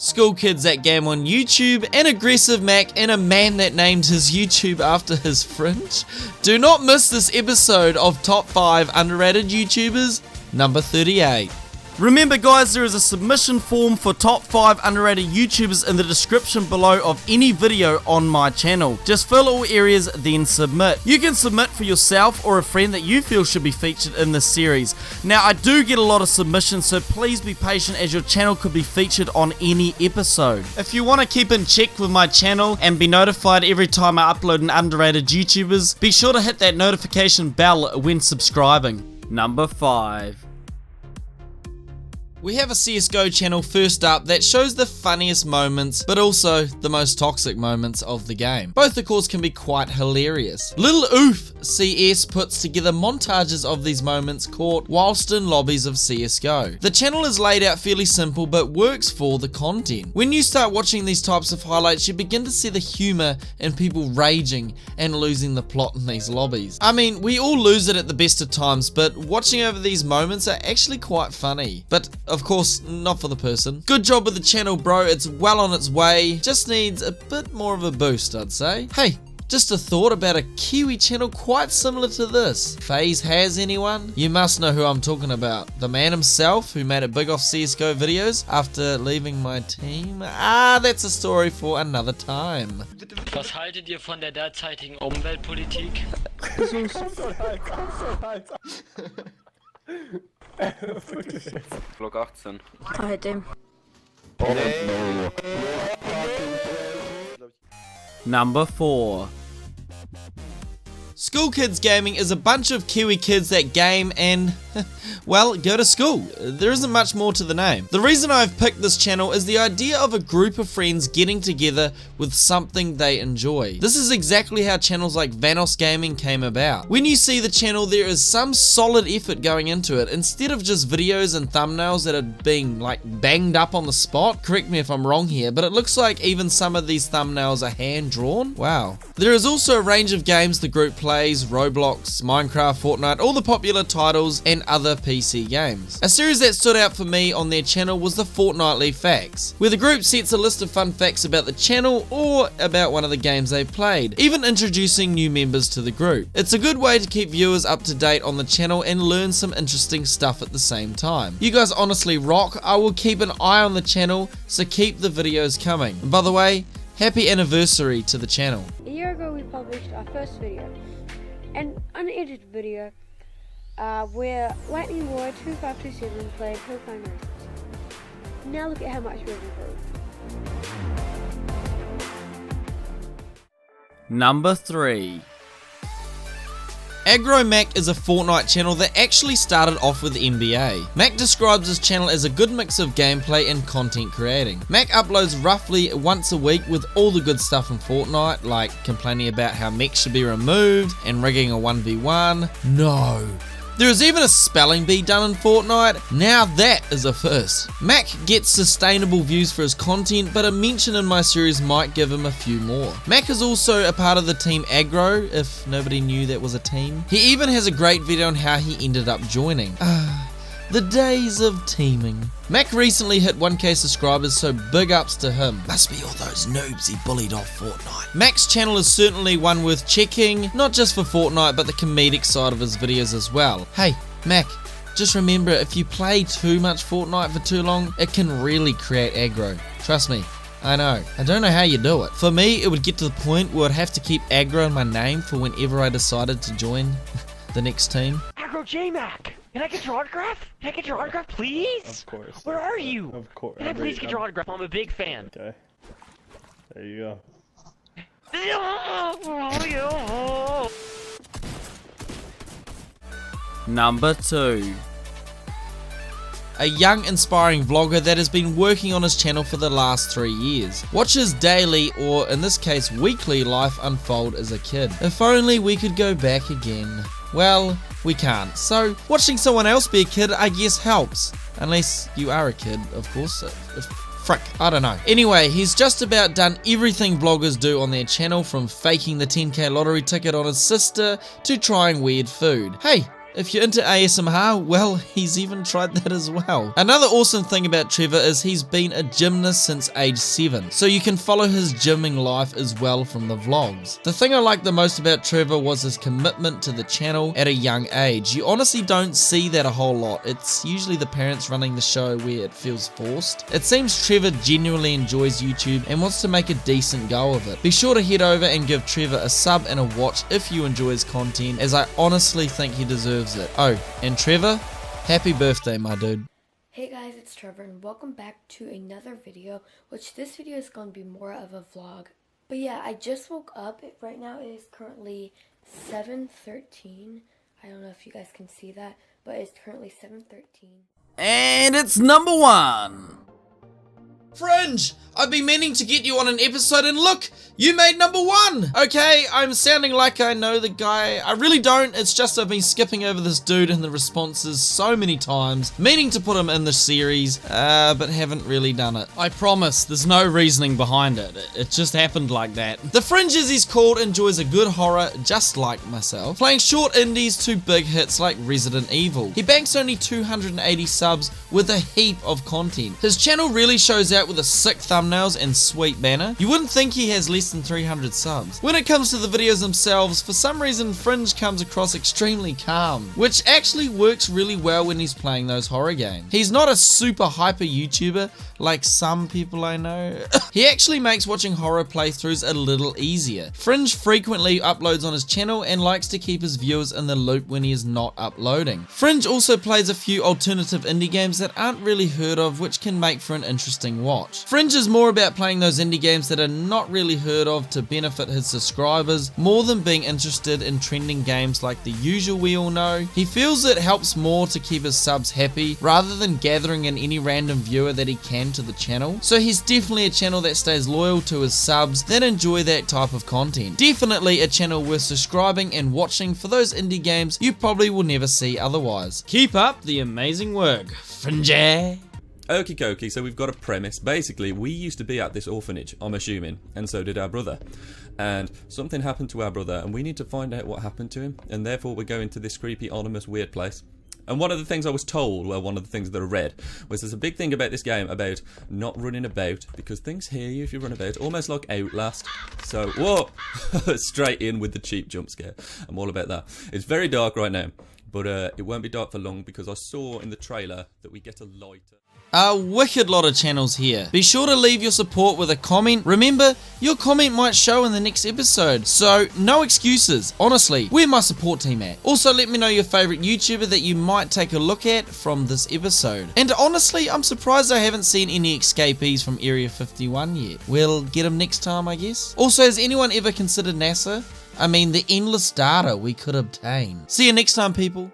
school kids that game on YouTube, an aggressive Mac, and a man that named his YouTube after his Fringe. Do not miss this episode of Top 5 Underrated YouTubers, number 38. Remember guys, there is a submission form for top 5 underrated YouTubers in the description below of any video on my channel. Just fill all areas, then submit. You can submit for yourself or a friend that you feel should be featured in this series. Now I do get a lot of submissions, so please be patient as your channel could be featured on any episode. If you want to keep in check with my channel and be notified every time I upload an underrated YouTubers, be sure to hit that notification bell when subscribing. Number 5. We have a CSGO channel first up that shows the funniest moments, but also the most toxic moments of the game. Both of course can be quite hilarious. Little Oof CS puts together montages of these moments caught whilst in lobbies of CSGO. The channel is laid out fairly simple but works for the content. When you start watching these types of highlights, you begin to see the humour in people raging and losing the plot in these lobbies. I mean, we all lose it at the best of times, but watching over these moments are actually quite funny. But of course, not for the person. Good job with the channel, bro. It's well on its way. Just needs a bit more of a boost, I'd say. Hey, just a thought about a Kiwi channel quite similar to this. FaZe has anyone? You must know who I'm talking about. The man himself who made it big off CSGO videos after leaving my team. That's a story for another time. Was haltet ihr von der derzeitigen Umweltpolitik? Block 18. Halt dem. Number 4. School Kids Gaming is a bunch of Kiwi kids that game and, well, go to school. There isn't much more to the name. The reason I've picked this channel is the idea of a group of friends getting together with something they enjoy. This is exactly how channels like Vanos Gaming came about. When you see the channel, there is some solid effort going into it, instead of just videos and thumbnails that are being like banged up on the spot. Correct me if I'm wrong here, but it looks like even some of these thumbnails are hand drawn. Wow. There is also a range of games the group plays, Roblox, Minecraft, Fortnite, all the popular titles and other PC games. A series that stood out for me on their channel was the Fortnightly Facts, where the group sets a list of fun facts about the channel or about one of the games they played, even introducing new members to the group. It's a good way to keep viewers up to date on the channel and learn some interesting stuff at the same time. You guys honestly rock. I will keep an eye on the channel, so keep the videos coming. And by the way, happy anniversary to the channel. A year ago we published our first video, an unedited video, where Lightning Boy 2527 played Hillclimb Races. Now look at how much we've improved. Number 3. Aggro Mech is a Fortnite channel that actually started off with NBA. Mac describes his channel as a good mix of gameplay and content creating. Mac uploads roughly once a week with all the good stuff in Fortnite, like complaining about how mechs should be removed and rigging a 1v1. No. There is even a spelling bee done in Fortnite. Now that is a first. Mac gets sustainable views for his content, but a mention in my series might give him a few more. Mac is also a part of the team Aggro, if nobody knew that was a team. He even has a great video on how he ended up joining. The days of teaming. Mac recently hit 1k subscribers, so big ups to him. Must be all those noobs he bullied off Fortnite. Mac's channel is certainly one worth checking, not just for Fortnite, but the comedic side of his videos as well. Hey, Mac, just remember, if you play too much Fortnite for too long, it can really create aggro. Trust me, I know. I don't know how you do it. For me, it would get to the point where I'd have to keep aggro in my name for whenever I decided to join the next team. Aggro J-Mac! Can I get your autograph? Can I get your autograph, please? Of course. Where are you? Of course. Can I please get your autograph? I'm a big fan. Okay. There you go. Number 2. A young inspiring vlogger that has been working on his channel for the last 3 years. Watch his daily, or in this case weekly, life unfold as a kid. If only we could go back again. Well, we can't, so watching someone else be a kid I guess helps. Unless you are a kid, of course. Frick, I don't know. Anyway, he's just about done everything vloggers do on their channel, from faking the 10k lottery ticket on his sister to trying weird food. Hey, If you're into ASMR, well, he's even tried that as well. Another awesome thing about Cheever is he's been a gymnast since age 7, so you can follow his gymming life as well from the vlogs. The thing I liked the most about Cheever was his commitment to the channel at a young age. You honestly don't see that a whole lot. It's usually the parents running the show where it feels forced. It seems Cheever genuinely enjoys YouTube and wants to make a decent go of it. Be sure to head over and give Cheever a sub and a watch if you enjoy his content, as I honestly think he deserves it. Oh, and Trevor, happy birthday, my dude. Hey guys, it's Trevor and welcome back to another video, which this video is going to be more of a vlog. But yeah, I just woke up. Right now it is currently 7:13. I don't know if you guys can see that, but it's currently 7:13. And it's number 1. Fringe, I've been meaning to get you on an episode and look, you made number 1! Okay, I'm sounding like I know the guy. I really don't, it's just I've been skipping over this dude in the responses so many times, meaning to put him in the series, but haven't really done it. I promise, there's no reasoning behind it. It just happened like that. The Fringe, as he's called, enjoys a good horror just like myself, playing short indies to big hits like Resident Evil. He banks only 280 subs with a heap of content. His channel really shows out with a sick thumbnails and sweet banner. You wouldn't think he has less than 300 subs. When it comes to the videos themselves, for some reason Fringe comes across extremely calm, which actually works really well when he's playing those horror games. He's not a super hyper YouTuber like some people I know. He actually makes watching horror playthroughs a little easier. Fringe frequently uploads on his channel and likes to keep his viewers in the loop when he is not uploading. Fringe also plays a few alternative indie games that aren't really heard of, which can make for an interesting watch. Fringe is more about playing those indie games that are not really heard of to benefit his subscribers, more than being interested in trending games like The Usual we all know. He feels it helps more to keep his subs happy, rather than gathering in any random viewer that he can to the channel. So he's definitely a channel that stays loyal to his subs that enjoy that type of content. Definitely a channel worth subscribing and watching for those indie games you probably will never see otherwise. Keep up the amazing work, Fringe. Okie dokie, so we've got a premise. Basically, we used to be at this orphanage, I'm assuming, and so did our brother. And something happened to our brother, and we need to find out what happened to him, and therefore we're going to this creepy, anonymous, weird place. And one of the things I was told, well, one of the things that I read, was there's a big thing about this game about not running about, because things hear you if you run about, almost like Outlast. So, whoa! Straight in with the cheap jump scare. I'm all about that. It's very dark right now, but it won't be dark for long, because I saw in the trailer that we get a lighter. A wicked lot of channels here. Be sure to leave your support with a comment. Remember, your comment might show in the next episode, so no excuses. Honestly, where my support team at? Also, let me know your favorite YouTuber that you might take a look at from this episode. And honestly, I'm surprised I haven't seen any escapees from Area 51 yet. We'll get them next time, I guess. Also, has anyone ever considered NASA? I mean, the endless data we could obtain. See you next time, people.